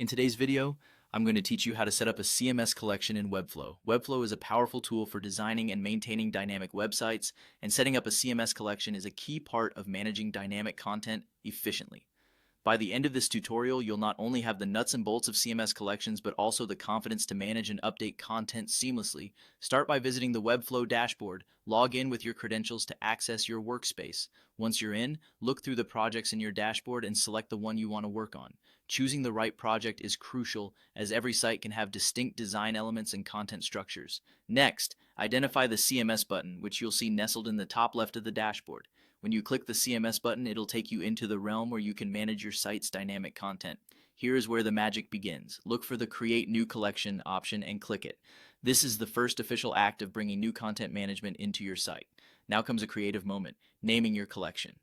In today's video, I'm going to teach you how to set up a CMS collection in Webflow. Webflow is a powerful tool for designing and maintaining dynamic websites, and setting up a CMS collection is a key part of managing dynamic content efficiently. By the end of this tutorial, you'll not only have the nuts and bolts of CMS collections, but also the confidence to manage and update content seamlessly. Start by visiting the Webflow dashboard. Log in with your credentials to access your workspace. Once you're in, look through the projects in your dashboard and select the one you want to work on. Choosing the right project is crucial, as every site can have distinct design elements and content structures. Next, identify the CMS button, which you'll see nestled in the top left of the dashboard. When you click the CMS button, it'll take you into the realm where you can manage your site's dynamic content. Here is where the magic begins. Look for the Create New Collection option and click it. This is the first official act of bringing new content management into your site. Now comes a creative moment, naming your collection.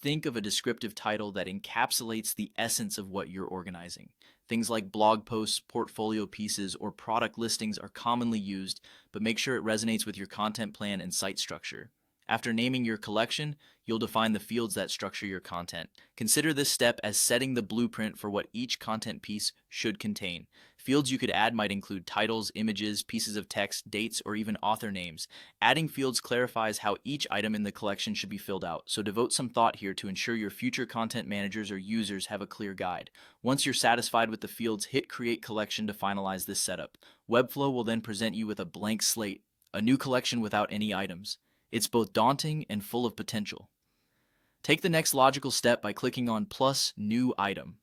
Think of a descriptive title that encapsulates the essence of what you're organizing. Things like blog posts, portfolio pieces, or product listings are commonly used, but make sure it resonates with your content plan and site structure. After naming your collection, you'll define the fields that structure your content. Consider this step as setting the blueprint for what each content piece should contain. Fields you could add might include titles, images, pieces of text, dates, or even author names. Adding fields clarifies how each item in the collection should be filled out, so devote some thought here to ensure your future content managers or users have a clear guide. Once you're satisfied with the fields, hit Create Collection to finalize this setup. Webflow will then present you with a blank slate, a new collection without any items. It's both daunting and full of potential. Take the next logical step by clicking on plus New Item.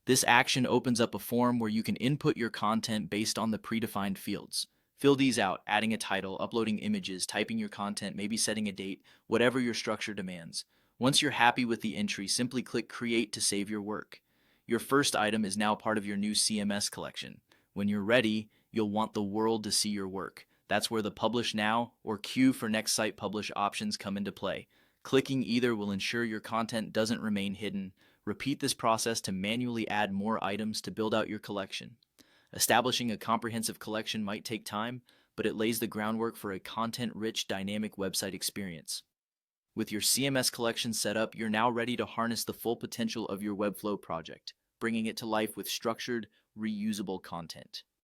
This action opens up a form where you can input your content based on the predefined fields. Fill these out, adding a title, uploading images, typing your content, maybe setting a date, whatever your structure demands. Once you're happy with the entry, simply click Create to save your work. Your first item is now part of your new CMS collection. When you're ready, you'll want the world to see your work. That's where the Publish Now or Queue for Next Site Publish options come into play. Clicking either will ensure your content doesn't remain hidden. Repeat this process to manually add more items to build out your collection. Establishing a comprehensive collection might take time, but it lays the groundwork for a content-rich, dynamic website experience. With your CMS collection set up, you're now ready to harness the full potential of your Webflow project, bringing it to life with structured, reusable content.